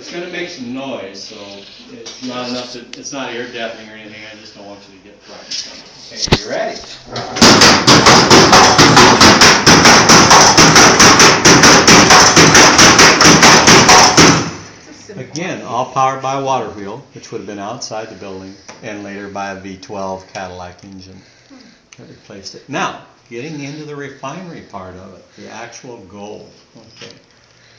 it's going to make some noise, so it's not enough to, it's not ear deafening or anything. I just don't want you to get frightened. Okay, you ready? Again, all powered by a water wheel, which would have been outside the building, and later by a V12 Cadillac engine that replaced it. Now, getting into the refinery part of it, the actual gold. Okay.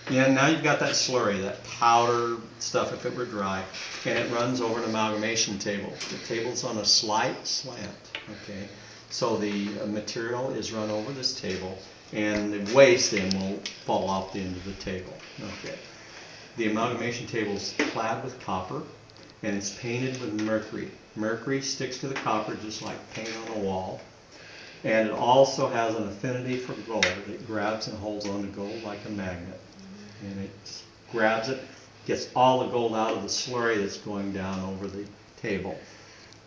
Yeah, now you've got that slurry, that powder stuff if it were dry, and it runs over an amalgamation table. The table's on a slight slant, okay? So the material is run over this table, and the waste then will fall off the end of the table, okay? The amalgamation table is clad with copper, and it's painted with mercury. Mercury sticks to the copper just like paint on a wall. And it also has an affinity for gold. It grabs and holds on to gold like a magnet. And it grabs it, gets all the gold out of the slurry that's going down over the table.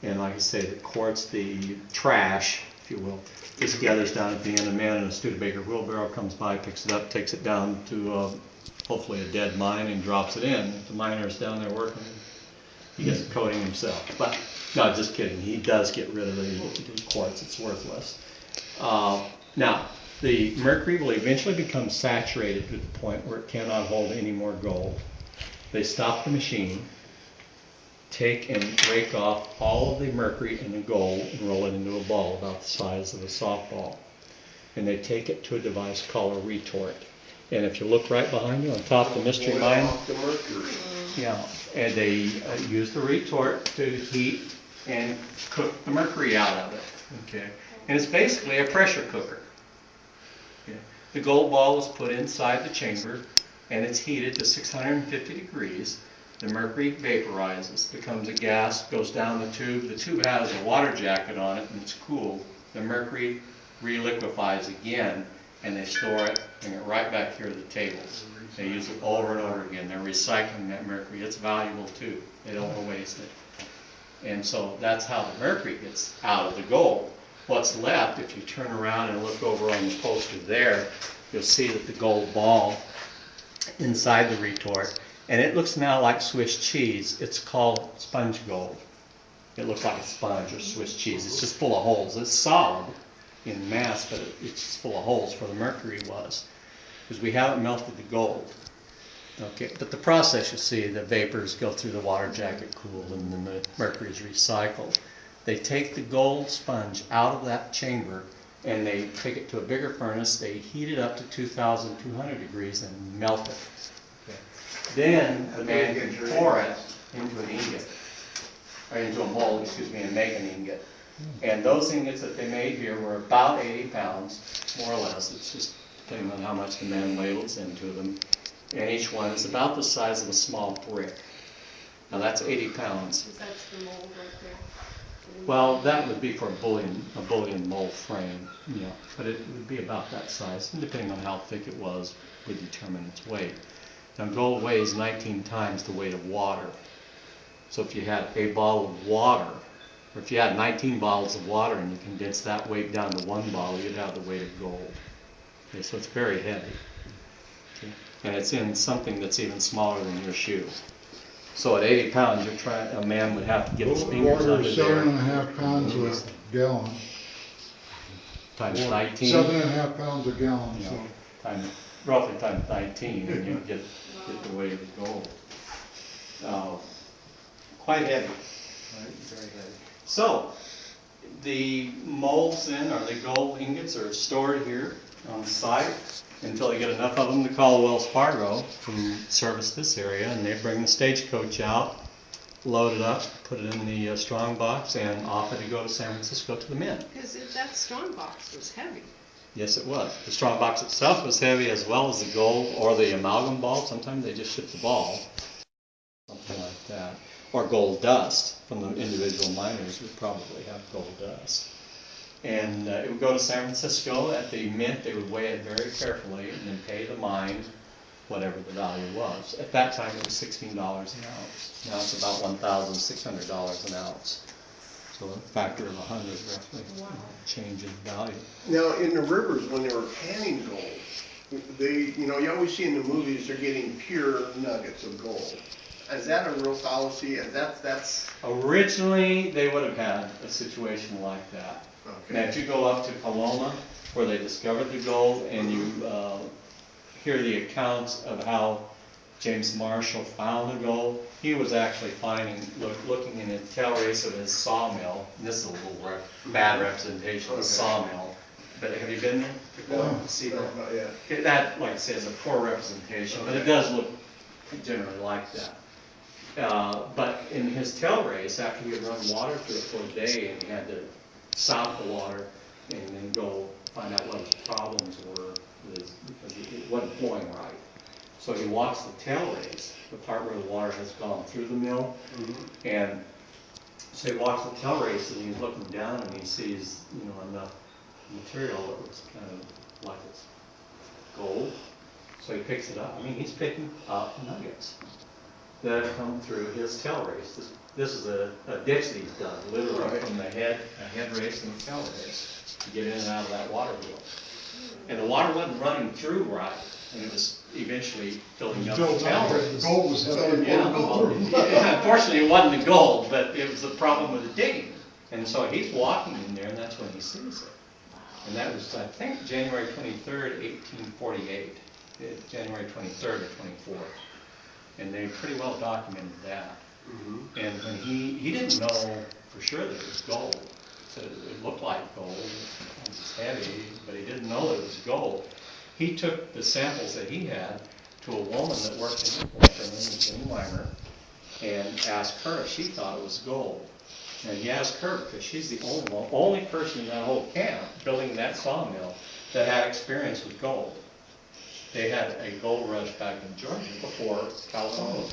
And like I say, the quartz, the trash, if you will, just gathers down at the end. A man in a Studebaker wheelbarrow comes by, picks it up, takes it down to hopefully a dead mine and drops it in. If the miner's down there working, he gets a coating himself. But no, just kidding. He does get rid of the quartz. It's worthless. Now, the mercury will eventually become saturated to the point where it cannot hold any more gold. They stop the machine, take and rake off all of the mercury and the gold and roll it into a ball about the size of a softball. And they take it to a device called a retort. And if you look right behind you on top of the mystery mine, yeah, and they use the retort to heat and cook the mercury out of it. Okay, and it's basically a pressure cooker. Okay. The gold ball is put inside the chamber, and it's heated to 650 degrees. The mercury vaporizes, becomes a gas, goes down the tube. The tube has a water jacket on it, and it's cooled. The mercury reliquefies again, and they store it, bring it right back here to the tables. They use it over and over again. They're recycling that mercury. It's valuable too. They don't want to waste it. And so that's how the mercury gets out of the gold. What's left, if you turn around and look over on the poster there, you'll see that the gold ball inside the retort, and it looks now like Swiss cheese. It's called sponge gold. It looks like a sponge or Swiss cheese. It's just full of holes. It's solid in mass, but it's just full of holes where the mercury was, because we haven't melted the gold. Okay, but the process, you see, the vapors go through the water jacket, cool, and then the mercury is recycled. They take the gold sponge out of that chamber, and they take it to a bigger furnace. They heat it up to 2,200 degrees and melt it. Okay. Then the man can pour it into an ingot, or into a mold, excuse me, and make an ingot. And those ingots that they made here were about 80 pounds, more or less. It's just depending on how much the man ladles into them. And each one is about the size of a small brick. Now that's 80 pounds. That's the mold right there. Well, that would be for a bullion mold frame, yeah. But it would be about that size, and depending on how thick it was, would determine its weight. Now gold weighs 19 times the weight of water. So if you had a bottle of water, or if you had 19 bottles of water and you condensed that weight down to one bottle, you'd have the weight of gold. Okay, so it's very heavy. Okay. And it's in something that's even smaller than your shoe. So at 80 pounds, a man would have to get his fingers Water under is there. 7.5 pounds a gallon. Times 19. 7.5 pounds a gallon. You know, So. roughly times 19, and you get the weight of the gold. Quite heavy, right? Very heavy. So the molds then, or the gold ingots, are stored here on site until they get enough of them to call Wells Fargo to service this area, and they bring the stagecoach out, load it up, put it in the strong box, and off it to go to San Francisco to the mint. Because that strong box was heavy. Yes, it was. The strong box itself was heavy, as well as the gold or the amalgam ball. Sometimes they just ship the ball, something like that. Or gold dust from the individual miners would probably have gold dust. And it would go to San Francisco. At the mint, they would weigh it very carefully and then pay the mine whatever the value was. At that time, it was $16 an ounce. Now it's about $1,600 an ounce. So a factor of 100 roughly, Wow. change in value. Now, in the rivers, when they were panning gold, you always see in the movies, they're getting pure nuggets of gold. Is that a real fallacy? That's, Originally, they would have had a situation like that. Now, okay. if you go up to Paloma, where they discovered the gold, and you hear the accounts of how James Marshall found the gold, he was actually looking in the tail race of his sawmill. And this is a little bad representation of the sawmill, but have you been there before? No. See No, that? not yet. That, like I say, is a poor representation, but it does look generally like that. But in his tail race, after he had run water through it for a day, and he had to stop the water and then go find out what his problems were, because it wasn't flowing right. So he walks the tail race, the part where the water has gone through the mill, and so he walks the tail race, and he's looking down, and he sees, enough material that looks kind of like it's gold. So he picks it up. I mean, he's picking up nuggets that have come through his tail race. This is a ditch that he's done, literally from the head race and the tail race to get in and out of that water wheel. And the water wasn't running through right, and it was eventually filling up the tail race. The gold was heavy. Yeah, unfortunately, it wasn't the gold, but it was the problem with the digging. And so he's walking in there, and that's when he sees it. And that was, I think, January 23rd, 1848. January 23rd or 24th. And they pretty well documented that. And when he didn't know for sure that it was gold. So it looked like gold, it was heavy, but he didn't know that it was gold. He took the samples that he had to a woman that worked in the plant, her name was Jenny Weimer, and asked her if she thought it was gold. And he asked her because she's the only person in that whole camp building that sawmill that had experience with gold. They had a gold rush back in Georgia before California was